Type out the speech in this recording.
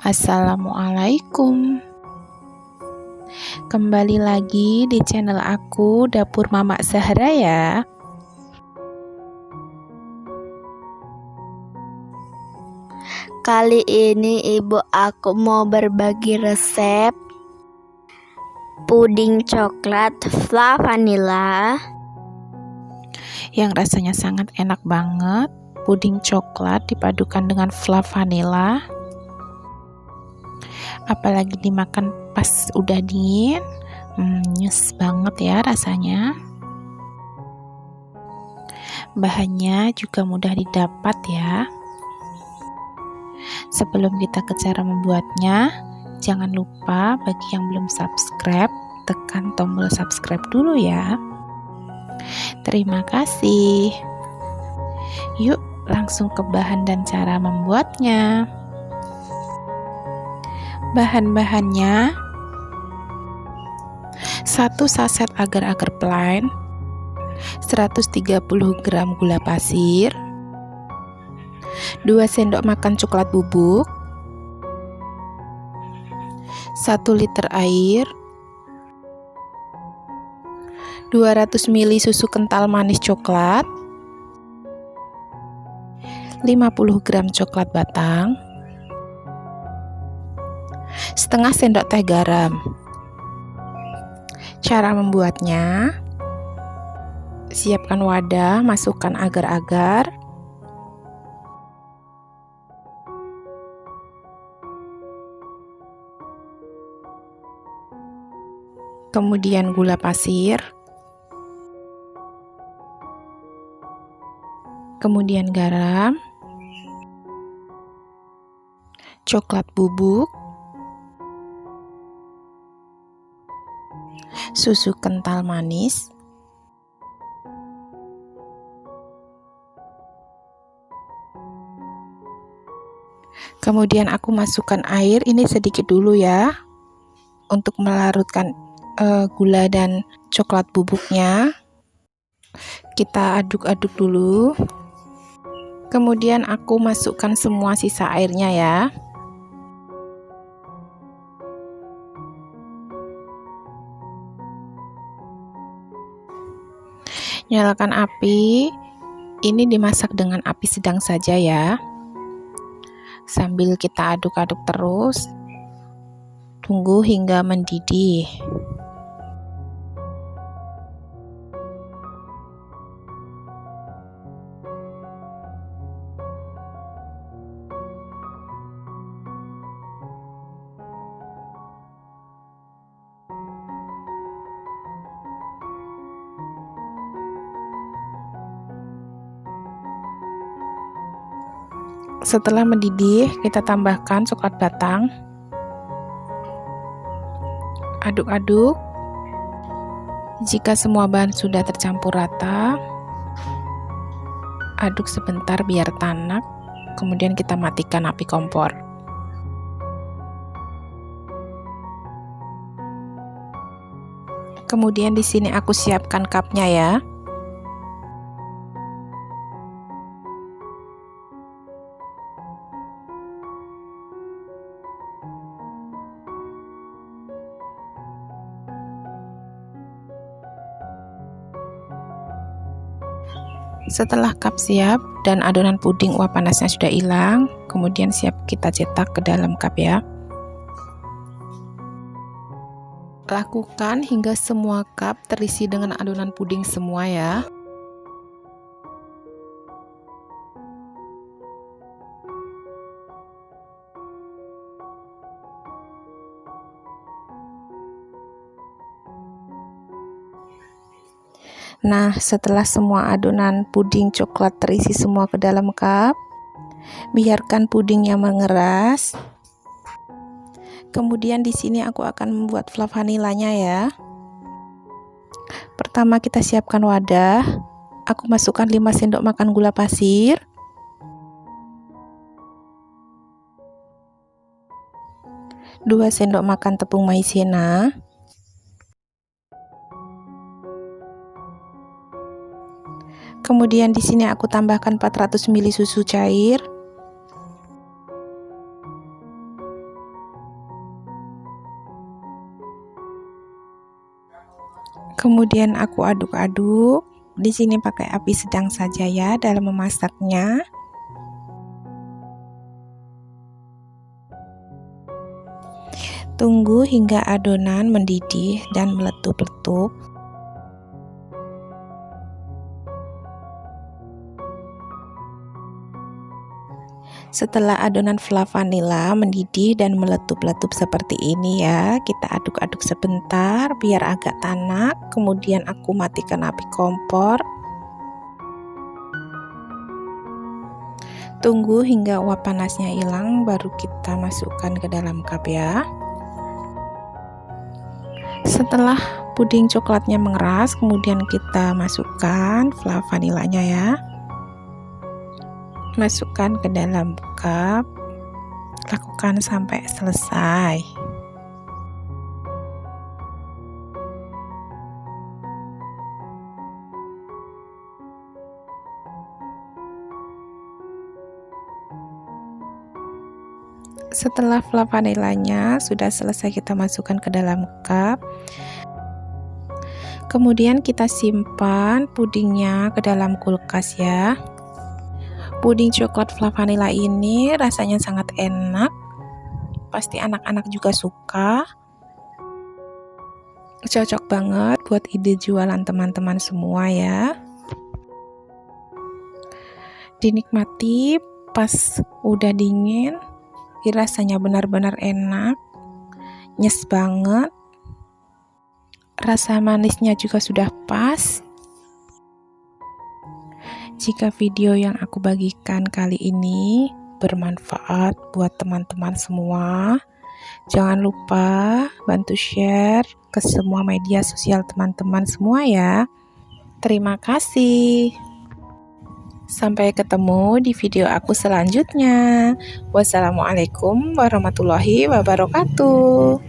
Assalamualaikum. Kembali lagi di channel aku, Dapur Mama Zahra ya. Kali ini ibu aku mau berbagi resep puding coklat fla vanilla yang rasanya sangat enak banget. Puding coklat dipadukan dengan fla vanilla, apalagi dimakan pas udah dingin, nyes banget ya rasanya. Bahannya juga mudah didapat ya. Sebelum kita ke cara membuatnya, jangan lupa bagi yang belum subscribe, tekan tombol subscribe dulu ya. Terima kasih. Yuk langsung ke bahan dan cara membuatnya. Bahan-bahannya: 1 saset agar-agar plain, 130 gram gula pasir, 2 sendok makan coklat bubuk, 1 liter air, 200 ml susu kental manis coklat, 50 gram coklat batang, setengah sendok teh garam. Cara membuatnya: siapkan wadah, masukkan agar-agar, kemudian gula pasir, kemudian garam, coklat bubuk, susu kental manis, kemudian aku masukkan air, ini sedikit dulu ya, untuk melarutkan gula dan coklat bubuknya. Kita aduk-aduk dulu, kemudian aku masukkan semua sisa airnya ya. Nyalakan api, ini dimasak dengan api sedang saja ya. Sambil kita aduk-aduk terus, tunggu hingga mendidih. Setelah mendidih, kita tambahkan coklat batang. Aduk-aduk. Jika semua bahan sudah tercampur rata, aduk sebentar biar tanak, kemudian kita matikan api kompor. Kemudian di sini aku siapkan cupnya ya. Setelah cup siap dan adonan puding uap panasnya sudah hilang, kemudian siap kita cetak ke dalam cup ya. Lakukan hingga semua cup terisi dengan adonan puding semua ya. Nah, setelah semua adonan puding coklat terisi semua ke dalam cup, biarkan pudingnya mengeras. Kemudian di sini aku akan membuat fla vanillanya ya. Pertama kita siapkan wadah. Aku masukkan 5 sendok makan gula pasir, 2 sendok makan tepung maizena, kemudian di sini aku tambahkan 400 ml susu cair, Kemudian aku aduk-aduk. Di sini pakai api sedang saja ya dalam memasaknya. Tunggu hingga adonan mendidih dan meletup-letup. Setelah adonan fla vanila mendidih dan meletup-letup seperti ini ya, kita aduk-aduk sebentar biar agak tanak. Kemudian aku matikan api kompor. Tunggu hingga uap panasnya hilang, baru kita masukkan ke dalam cup ya. Setelah puding coklatnya mengeras, kemudian kita masukkan fla vanilanya ya. Masukkan ke dalam cup, lakukan sampai selesai. Setelah fla vanilanya sudah selesai, kita masukkan ke dalam cup. Kemudian kita simpan pudingnya ke dalam kulkas ya. Puding coklat fla vanila ini rasanya sangat enak, pasti anak-anak juga suka. Cocok banget buat ide jualan teman-teman semua ya. Dinikmati pas udah dingin, rasanya benar-benar enak, nyes banget. Rasa manisnya juga sudah pas. Jika video yang aku bagikan kali ini bermanfaat buat teman-teman semua, jangan lupa bantu share ke semua media sosial teman-teman semua ya. Terima kasih. Sampai ketemu di video aku selanjutnya. Wassalamualaikum warahmatullahi wabarakatuh.